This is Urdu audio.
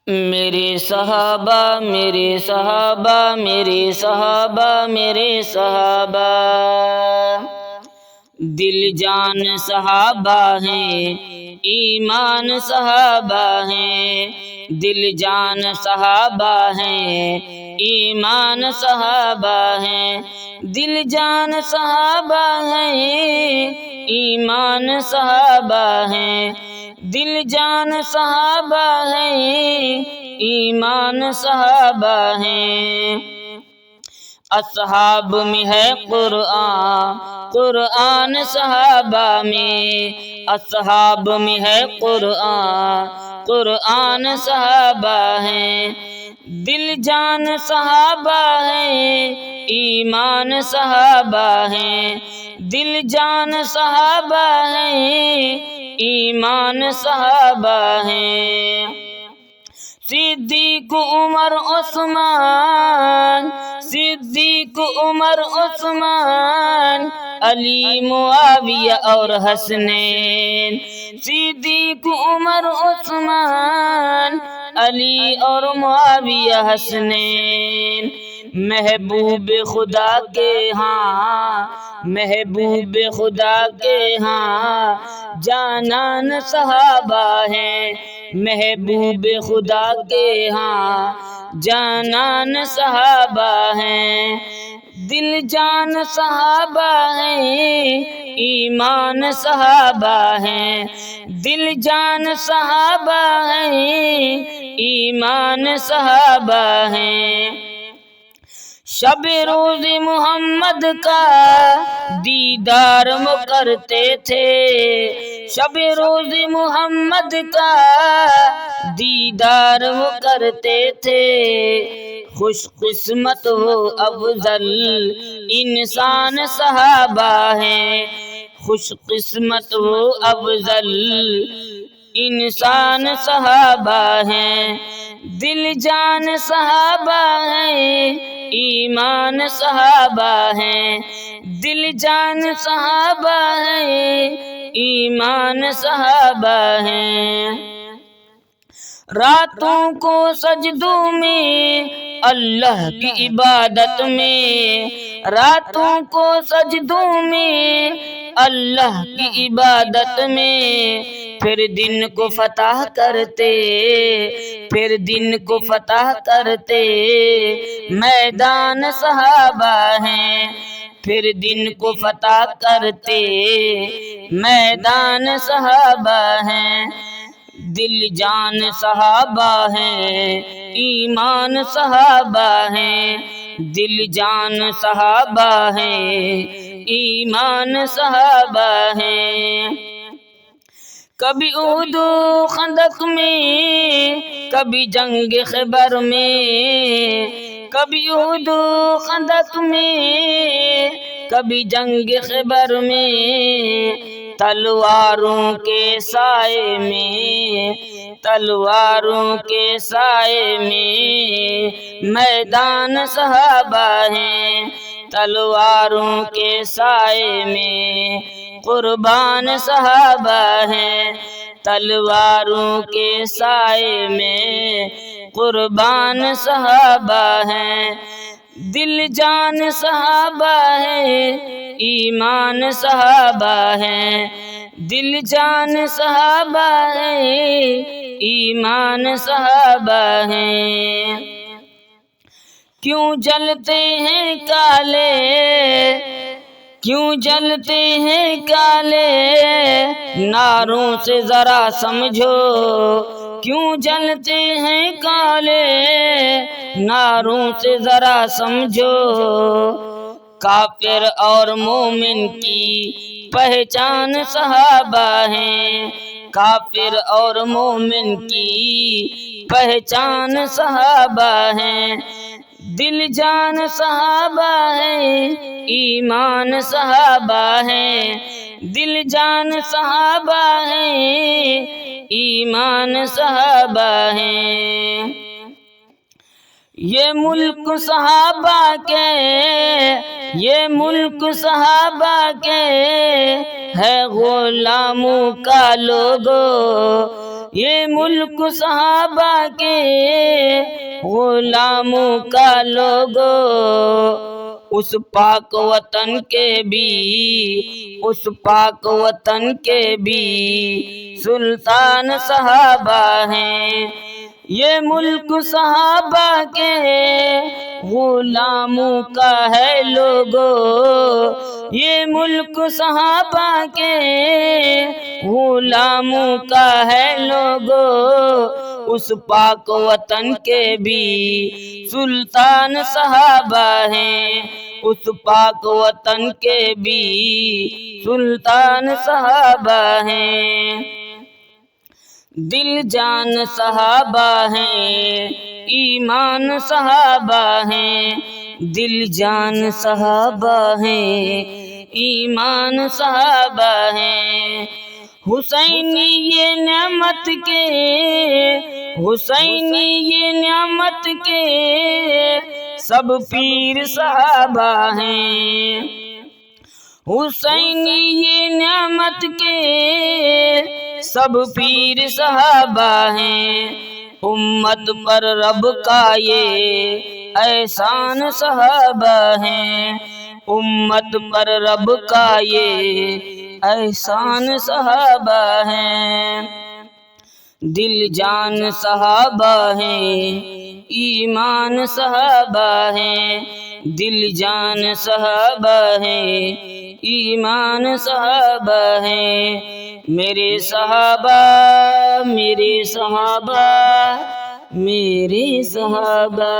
میرے صحابہ میرے صحابہ میرے صحابہ میرے صحابہ، دل جان صحابہ ہیں، ایمان صحابہ ہیں، دل جان صحابہ ہیں، ایمان صحابہ ہیں، دل جان صحابہ ہیں، ایمان صحابہ ہیں، دل جان صحابہ ہیں، ایمان صحابہ ہیں۔ اصحاب میں ہے قرآن، قرآن صحابہ میں، اصحاب میں ہے قرآن، قرآن صحابہ ہیں، دل جان صحابہ ہیں، ایمان صحابہ ہیں، دل جان صحابہ ہیں، ایمان صحابہ ہیں۔ صدیق عمر عثمان، صدیق عمر عثمان، علی معاویہ اور حسنین، صدیق عمر عثمان، علی اور معاویہ حسنین، محبوب خدا کے ہاں، محبوب خدا کے ہاں جانان صحابہ ہیں، محبوب خدا کے ہاں جانان صحابہ ہیں، دل جان صحابہ ہیں، ایمان صحابہ ہیں، دل جان صحابہ ہیں، ایمان صحابہ ہیں۔ شب روز محمد کا دیدار وہ کرتے تھے، شب روز محمد کا دیدار وہ کرتے تھے، خوش قسمت وہ افضل انسان صحابہ ہیں، خوش قسمت وہ افضل انسان صحابہ ہیں، دل جان صحابہ ہیں، ایمان صحابہ ہیں، دل جان صحابہ ہیں، ایمان صحابہ ہیں۔ راتوں کو سجدوں میں اللہ کی عبادت میں، راتوں کو سجدوں میں اللہ کی عبادت میں، پھر دن کو فتح کرتے، پھر دن کو فتح کرتے میدان صحابہ ہیں، پھر دن کو فتح کرتے میدان صحابہ ہیں، دل جان صحابہ ہیں، ایمان صحابہ ہیں، دل جان صحابہ ہیں، ایمان صحابہ ہیں۔ کبھی احد و خندق میں، کبھی جنگ خیبر میں، کبھی احد و خندق میں، کبھی جنگ خیبر میں، تلواروں کے سائے میں، تلواروں کے سائے میں میدان صحابہ ہیں، تلواروں کے سائے میں قربان صحابہ ہیں، تلواروں کے سائے میں قربان صحابہ ہیں، دل جان صحابہ ہیں، ایمان صحابہ ہیں، دل جان صحابہ ہیں، ایمان صحابہ ہیں۔ کیوں جلتے ہیں کالے، کیوں جلتے ہیں کالے ناروں سے ذرا سمجھو، کیوں جلتے ہیں کالے ناروں سے ذرا سمجھو، کافر اور مومن کی پہچان صحابہ ہیں، کافر اور مومن کی پہچان صحابہ ہیں، دل جان صحابہ ہیں، ایمان صحابہ ہیں، دل جان صحابہ ہیں، ایمان صحابہ ہیں۔ یہ ملک صحابہ کے، یہ ملک صحابہ کے ہے غلاموں کا لوگو، یہ ملک صحابہ کے غلاموں کا لوگو، اس پاک وطن کے بھی، اس پاک وطن کے بھی سلطان صحابہ ہیں۔ یہ ملک صحابہ کے غلاموں کا ہے لوگو، یہ ملک صحابہ کے غلاموں کا ہے لوگو، اس پاک وطن کے بھی سلطان صحابہ ہیں، اس پاک وطن کے بھی سلطان صحابہ ہیں۔ دل جان صحابہ ہیں، ایمان صحابہ ہیں، دل جان صحابہ ہیں، ایمان صحابہ ہیں۔ حسینی یہ نعمت کے، حسینی یہ نعمت کے سب پیر صحابہ ہیں، حسینی یہ نعمت کے سب پیر صحابہ ہیں۔ امت پر رب کا یہ احسان صحابہ ہیں، امت پر رب کا یہ احسان صحابہ ہیں۔ دل جان صحابہ ہیں، ایمان صحابہ ہیں، دل جان صحابہ ہیں، ایمان صحابہ ہیں۔ میرے صحابہ، میرے صحابہ، میرے صحابہ۔